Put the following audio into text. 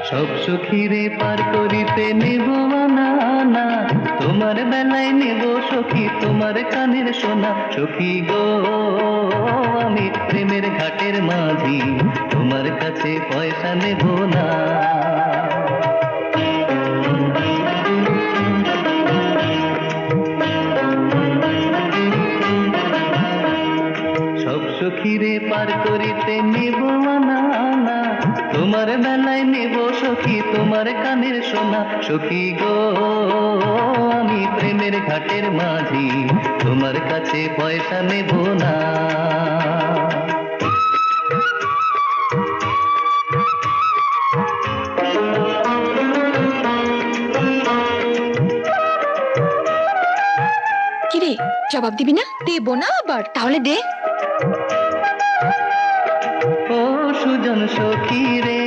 সব সখীরে পার করিতে নেব আনা আনা, তোমার বেলায় নেব সখী তোমার কানের সোনা। সখী গো আমি প্রেমের ঘাটের মাঝি, তোমার কাছে পয়সা নেব না। সব সখীরে পার করিতে নেব আনা আনা, তোমার বেলায় নেব সখী তোমার কানের সোনা। সখী গো আমি প্রেমের ঘাটের মাঝি, তোমার কাছে পয়সা নেব না। কিরে, জবাব দিবি না? দেব না আবার? তাহলে দে। ও সুজন সখী রে,